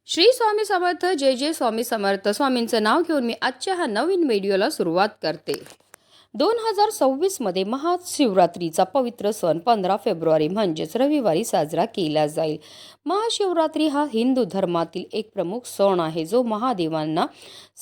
श्री स्वामी समर्थ. जय जय स्वामी समर्थ. स्वामींचं नाव घेऊन मी आजच्या हा नवीन व्हिडिओला सुरुवात करते. 2026मध्ये महाशिवरात्रीचा पवित्र सण 15 फेब्रुवारी म्हणजेच रविवारी साजरा केला जाईल. महाशिवरात्री हा हिंदू धर्मातील एक प्रमुख सण आहे जो महादेवांना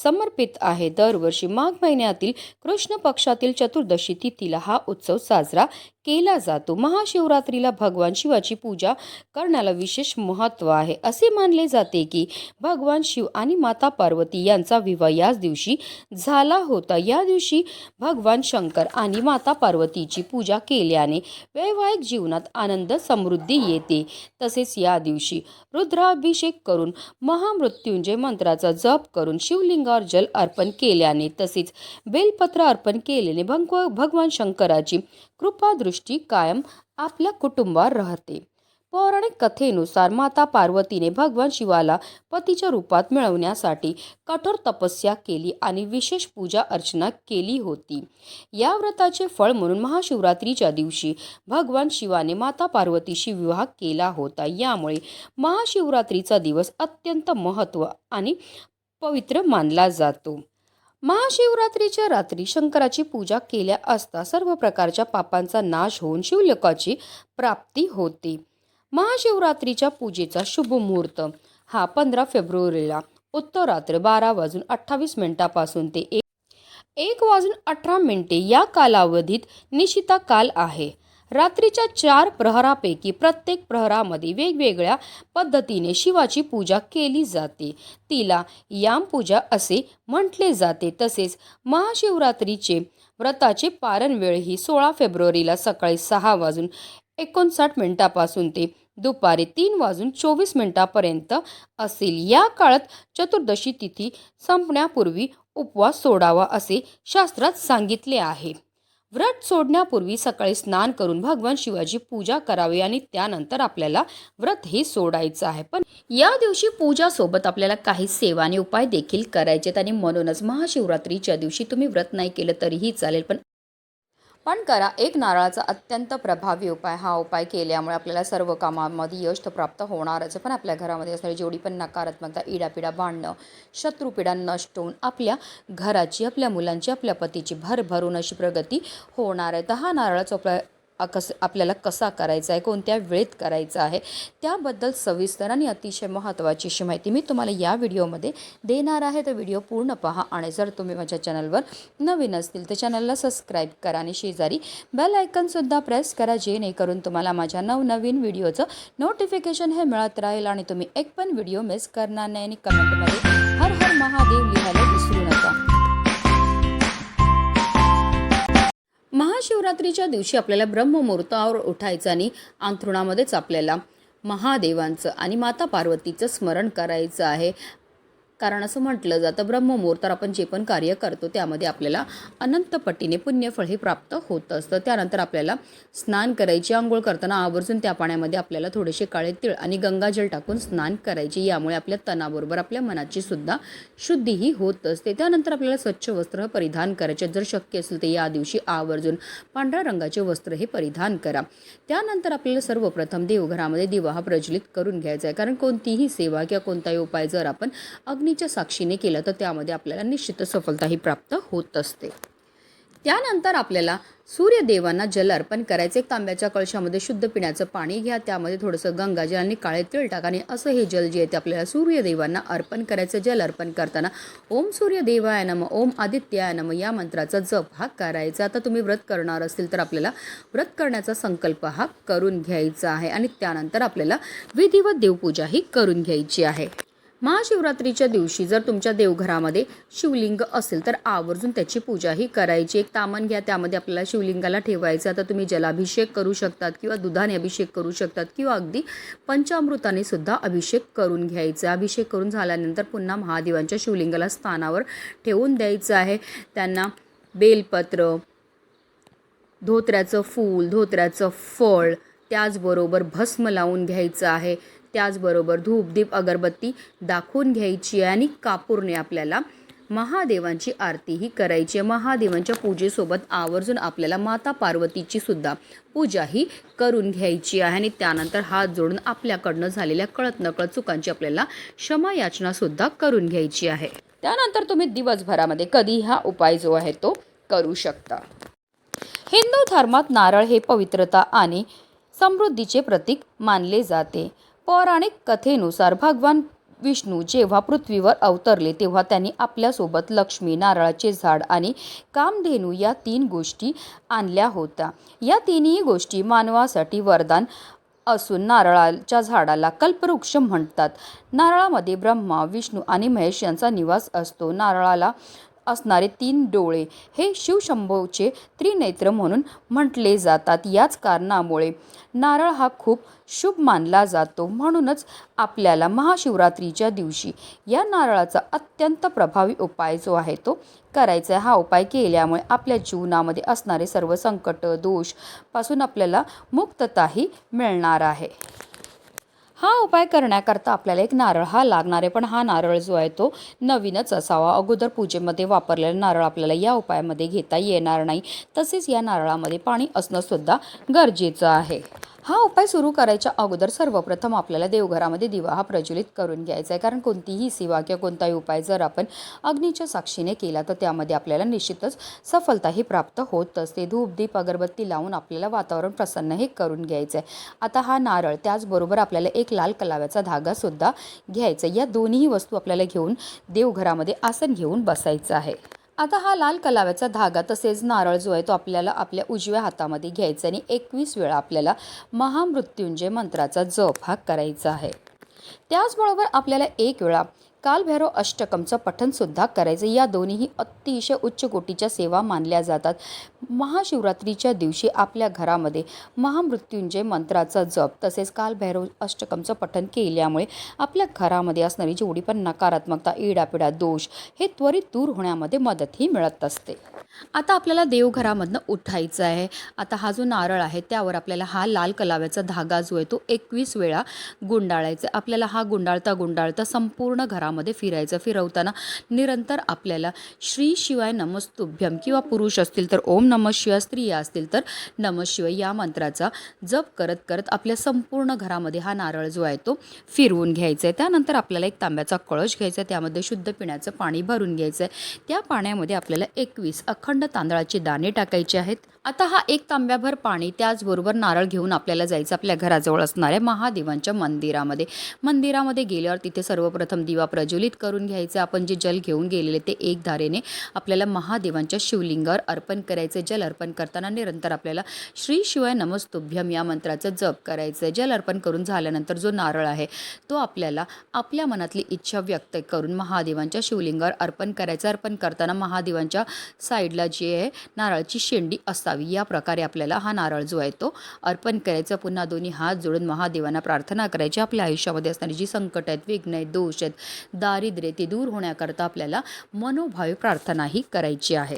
समर्पित आहे. दरवर्षी माघ महिन्यातील कृष्ण पक्षातील चतुर्दशी तिथीला हा उत्सव साजरा केला जातो. महाशिवरात्रीला भगवान शिवाची पूजा करण्याला विशेष महत्त्व आहे. असे मानले जाते की भगवान शिव आणि माता पार्वती यांचा विवाह याच दिवशी झाला होता. या दिवशी भगवान शंकर आणि माता पार्वतीची पूजा केल्याने वैवाहिक जीवनात आनंद समृद्धी येते. तसेच या दिवशी रुद्राभिषेक करून महामृत्युंजय मंत्राचा जप करून शिवलिंगावर जल अर्पण केल्याने तसेच बेलपत्र अर्पण केल्याने भगवान शंकराची कृपादृष्टी कायम आपल्या कुटुंबावर राहते. पौराणिक कथेनुसार माता पार्वतीने भगवान शिवाला पतीच्या रूपात मिळवण्यासाठी कठोर तपस्या केली आणि विशेष पूजा अर्चना केली होती. या व्रताचे फळ म्हणून महाशिवरात्रीच्या दिवशी भगवान शिवाने माता पार्वतीशी विवाह केला होता. यामुळे महाशिवरात्रीचा दिवस अत्यंत महत्त्व आणि पवित्र मानला जातो. महाशिवरात्रीच्या रात्री शंकराची पूजा केल्या असता सर्व प्रकारच्या पापांचा नाश होऊन शिवलोकाची प्राप्ती होते. महाशिवरात्रीच्या पूजेचा शुभ मुहूर्त हा 15 फेब्रुवारीला उत्तरात्र 12:28 ते 1:18 या कालावधीत निशिता काल आहे. रात्रीच्या 4 प्रहरापैकी प्रत्येक प्रहरामध्ये वेगवेगळ्या पद्धतीने शिवाची पूजा केली जाते. तिला यामपूजा असे म्हटले जाते. तसेच महाशिवरात्रीचे व्रताचे पारण वेळ ही 16 फेब्रुवारीला सकाळी 6:59 ते दुपारी 3:24 असेल. या काळात चतुर्दशी तिथी संपण्यापूर्वी उपवास सोडावा असे शास्त्रात सांगितले आहे. व्रत सोडण्यापूर्वी सकाळी स्नान करून भगवान शिवाची पूजा करावी आणि त्यानंतर आपल्याला व्रत हे सोडायचं आहे. पण या दिवशी पूजासोबत आपल्याला काही सेवा आणि उपाय देखील करायचे आहेत आणि म्हणूनच महाशिवरात्रीच्या दिवशी तुम्ही व्रत नाही केलं तरीही चालेल, पण करा. एक नारळाचा अत्यंत प्रभावी उपाय. हा उपाय केल्यामुळे आपल्याला सर्व कामामध्ये यश तर प्राप्त होणारच, पण आपल्या घरामध्ये असणारी जेवढी पण नकारात्मकता, इडापिडा, भांडणं, शत्रुपीडा नष्ट होऊन आपल्या घराची, आपल्या मुलांची, आपल्या पतीची भरभरून अशी प्रगती होणार आहे. तर हा नारळाचा आपल्याला कसा करायचा आहे, कोणत्या वेळेत करायचा आहे, त्याबद्दल सविस्तर आणि अतिशय महत्त्वाची अशी माहिती मी तुम्हाला या व्हिडिओमध्ये देणार आहे. तर व्हिडिओ पूर्ण पहा आणि जर तुम्ही माझ्या चॅनलवर नवीन असतील तर चॅनलला सबस्क्राईब करा आणि शेजारी बेल आयकॉनसुद्धा प्रेस करा, जेणेकरून तुम्हाला माझ्या नवनवीन व्हिडिओचं नोटिफिकेशन हे मिळत राहील आणि तुम्ही एक पण व्हिडिओ मिस करणार नाही. आणि कमेंटमध्ये हर हर महादेव लिहायला विसरू नका. महाशिवरात्रीच्या दिवशी आपल्याला ब्रह्ममुहूर्तावर उठायचं आणि अंथरुणामध्येच आपल्याला महादेवांचं आणि माता पार्वतीचं स्मरण करायचं आहे. कारण असं म्हटलं जातं ब्रह्ममुहूर्तावर आपण जे पण कार्य करतो त्यामध्ये आपल्याला अनंत पटीने पुण्यफळ हे प्राप्त होत असतं. त्यानंतर आपल्याला स्नान करायची. आंघोळ करताना आवर्जून त्या पाण्यामध्ये आपल्याला थोडेसे काळे तीळ आणि गंगाजल टाकून स्नान करायचे. यामुळे आपल्या तनाबरोबर आपल्या मनाची सुद्धा शुद्धीही होत असते. त्यानंतर आपल्याला स्वच्छ वस्त्र परिधान करायचे. जर शक्य असेल तर या दिवशी आवर्जून पांढऱ्या रंगाचे वस्त्र हे परिधान करा. त्यानंतर आपल्याला सर्वप्रथम देवघरामध्ये दिवा हा प्रज्वलित करून घ्यायचा आहे. कारण कोणतीही सेवा किंवा कोणताही उपाय जर आपण अग्नीच्या साक्षीने केलं तर त्यामध्ये आपल्याला निश्चित सफलताही प्राप्त होत असते. त्यानंतर आपल्याला सूर्यदेवांना जल अर्पण करायचे. एक तांब्याच्या कळशामध्ये शुद्ध पिण्याचं पाणी घ्या, त्यामध्ये थोडंसं गंगाजल आणि काळे तीळ टाका आणि असं हे जल जे आहे ते आपल्याला सूर्यदेवांना अर्पण करायचं. जल अर्पण करताना ओम सूर्यदेवाय नमः, ओम आदित्याय नमः या मंत्राचा जप हा करायचा. आता तुम्ही व्रत करणार असतील तर आपल्याला व्रत करण्याचा संकल्प हा करून घ्यायचा आहे आणि त्यानंतर आपल्याला विधिवत देवपूजा ही करून घ्यायची आहे. महाशिवरात्रीच्या दिवशी जर तुमच्या देवघरामध्ये शिवलिंग असेल तर आवर्जून त्याची पूजाही करायची. एक तामण घ्या, त्यामध्ये आपल्याला शिवलिंगाला ठेवायचं. आता तुम्ही जलाभिषेक करू शकतात किंवा दुधाने अभिषेक करू शकतात किंवा अगदी पंचामृताने सुद्धा अभिषेक करून घ्यायचा. अभिषेक करून झाल्यानंतर पुन्हा महादेवांच्या शिवलिंगाला स्थानावर ठेवून द्यायचं आहे. त्यांना बेलपत्र, धोत्र्याचं फूल, धोत्र्याचं फळ, त्याचबरोबर भस्म लावून घ्यायचं आहे. त्याचबरोबर धूप, दीप, अगरबत्ती दाखवून घ्यायची आहे आणि कापूरने आपल्याला महादेवांची आरतीही करायची आहे. महादेवांच्या पूजेसोबत आवर्जून आपल्याला माता पार्वतीची सुद्धा पूजाही करून घ्यायची आहे आणि त्यानंतर हात जोडून आपल्याकडनं झालेल्या कळत नकळत चुकांची आपल्याला क्षमा याचनासुद्धा करून घ्यायची आहे. त्यानंतर तुम्ही दिवसभरामध्ये कधी हा उपाय जो आहे तो करू शकता. हिंदू धर्मात नारळ हे पवित्रता आणि समृद्धीचे प्रतीक मानले जाते. पौराणिक कथेनुसार भगवान विष्णू जेव्हा पृथ्वीवर अवतरले तेव्हा त्यांनी आपल्यासोबत लक्ष्मी, नारळाचे झाड आणि कामधेनू या 3 गोष्टी आणल्या होत्या. या तिन्ही गोष्टी मानवासाठी वरदान असून नारळाच्या झाडाला कल्पवृक्ष म्हणतात. नारळामध्ये ब्रह्मा, विष्णू आणि महेश यांचा निवास असतो. नारळाला असणारे 3 डोळे हे शिवशंभूचे त्रिनेत्र म्हणून म्हटले जातात. याच कारणामुळे नारळ हा खूप शुभ मानला जातो. म्हणूनच आपल्याला महाशिवरात्रीच्या दिवशी या नारळाचा अत्यंत प्रभावी उपाय जो आहे तो करायचा आहे. हा उपाय केल्यामुळे आपल्या जीवनामध्ये असणारे सर्व संकट, दोष पासून आपल्याला मुक्तताही मिळणार आहे. हा उपाय करण्याकरता आपल्याला एक नारळ हा लागणार आहे, पण हा नारळ जो आहे तो नवीनच असावा. अगोदर पूजेमध्ये वापरलेला नारळ आपल्याला या उपायामध्ये घेता येणार नाही. तसेच या नारळामध्ये पाणी असणं सुद्धा गरजेचं आहे. हा उपाय सुरू करायच्या अगोदर सर्वप्रथम आपल्याला देवघरामध्ये दिवा हा प्रज्वलित करून घ्यायचा आहे. कारण कोणतीही सेवा किंवा कोणताही उपाय जर आपण अग्नीच्या साक्षीने केला तर त्यामध्ये आपल्याला निश्चितच सफलताही प्राप्त होत असते. धूप, दीप, अगरबत्ती लावून आपल्याला वातावरण प्रसन्न हे करून घ्यायचं आहे. आता हा नारळ त्याचबरोबर आपल्याला एक लाल कलाव्याचा धागा सुद्धा घ्यायचा. या दोन्ही वस्तू आपल्याला घेऊन देवघरामध्ये आसन घेऊन बसायचं आहे. आता हा लाल कलाव्याचा धागा तसेच नारळ जो आहे तो आपल्याला आपल्या उजव्या हातामध्ये घ्यायचा आणि 21 वेळा आपल्याला महामृत्युंजय मंत्राचा जप हा करायचा आहे. त्याचबरोबर आपल्याला 1 वेळा कालभैरव अष्टकमचं पठणसुद्धा करायचं. या दोन्हीही अतिशय उच्च कोटीच्या सेवा मानल्या जातात. महाशिवरात्रीच्या दिवशी आपल्या घरामध्ये महामृत्युंजय मंत्राचा जप तसेच कालभैरव अष्टकमचं पठण केल्यामुळे आपल्या घरामध्ये असणारी जेवढी पण नकारात्मकता, इडापिडा, दोष हे त्वरित दूर होण्यामध्ये मदतही मिळत असते. आता आपल्याला देवघरामधनं उठायचं आहे. आता हा जो नारळ आहे त्यावर आपल्याला हा लाल कलाव्याचा धागा जो आहे तो 21 वेळा गुंडाळायचा. आपल्याला हा गुंडाळता संपूर्ण घरामध्ये फिरायचं. फिरवताना निरंतर आपल्याला श्री शिवाय नमस्तुभ्यम किंवा पुरुष असतील तर ओम नमः शिवाय, स्त्रिया असतील तर नमः शिवाय या मंत्राचा जप करत करत आपल्या संपूर्ण घरामध्ये हा नारळ जो आहे तो फिरवून घ्यायचा आहे. त्यानंतर आपल्याला एक तांब्याचा कळश घ्यायचा आहे. त्यामध्ये शुद्ध पिण्याचं पाणी भरून घ्यायचं आहे. त्या पाण्यामध्ये आपल्याला 21 अखंड तांदळाचे दाणे टाकायचे आहेत. आता हा 1 तांब्याभर पाणी त्याचबरोबर नारळ घेऊन आपल्याला जायचं आपल्या घराजवळ असणाऱ्या महादेवांच्या मंदिरामध्ये गेल्यावर तिथे सर्वप्रथम दिवा प्रज्वलित करून घ्यायचे. आपण जे जल घेऊन गेलेले ते 1 धारेने आपल्याला महादेवांच्या शिवलिंगावर अर्पण करायचे. जल अर्पण करताना निरंतर आपल्याला श्री शिवाय नमस्तुभ्यम या मंत्राचा जप करायचं. जल अर्पण करून झाल्यानंतर जो नारळ आहे तो आपल्याला आपल्या मनातली इच्छा व्यक्त करून महादेवांच्या शिवलिंगावर अर्पण करायचं. अर्पण करताना महादेवांच्या साईडला जी आहे नारळाची शेंडी असावी या प्रकारे आपल्याला हा नारळ जो आहे तो अर्पण करायचा. पुन्हा दोन्ही हात जोडून महादेवांना प्रार्थना करायची. आपल्या आयुष्यामध्ये असणारी जी संकट आहेत, विघ्न आहेत, दोष आहेत, दारिद्र्य ते दूर होण्याकरता आपल्याला मनोभावी प्रार्थनाही करायची आहे.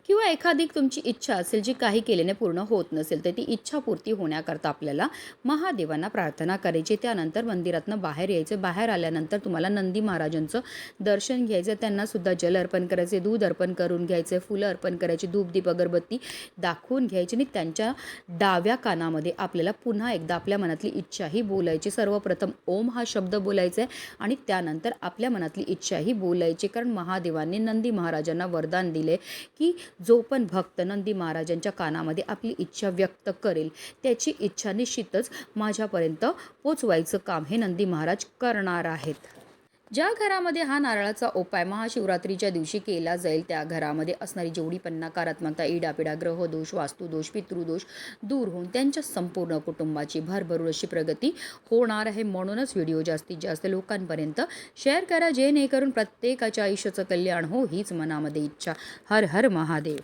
किंवा एखादी तुमची इच्छा असेल जी काही केल्याने पूर्ण होत नसेल तर ती इच्छापूर्ती होण्याकरता आपल्याला महादेवांना प्रार्थना करायची. त्यानंतर मंदिरातनं बाहेर यायचं. बाहेर आल्यानंतर तुम्हाला नंदी महाराजांचं दर्शन घ्यायचं. त्यांनासुद्धा जल अर्पण करायचे, दूध अर्पण करून घ्यायचं, फुलं अर्पण करायची, धूप दीप अगरबत्ती दाखवून घ्यायची आणि त्यांच्या डाव्या कानामध्ये आपल्याला पुन्हा एकदा आपल्या मनातली इच्छाही बोलायची. सर्वप्रथम ओम हा शब्द बोलायचा आहे आणि त्यानंतर आपल्या मनातली इच्छाही बोलायची. कारण महादेवांनी नंदी महाराजांना वरदान दिले की जो पण भक्त नंदी महाराजांच्या कानामध्ये आपली इच्छा व्यक्त करेल त्याची इच्छा निश्चितच माझ्यापर्यंत पोचवायचं काम हे नंदी महाराज करणार आहेत. ज्या घरामध्ये हा नारळाचा उपाय महाशिवरात्रीच्या दिवशी केला जाईल त्या घरामध्ये असणारी जेवढी पण नकारात्मकता, इडापिडा, ग्रहदोष, वास्तुदोष, पितृदोष दूर होऊन त्यांच्या संपूर्ण कुटुंबाची भरभरून अशी प्रगती होणार आहे. म्हणूनच व्हिडिओ जास्तीत जास्त लोकांपर्यंत शेअर करा जेणेकरून प्रत्येकाच्या आयुष्याचं कल्याण हो हीच मनामध्ये इच्छा. हर हर महादेव.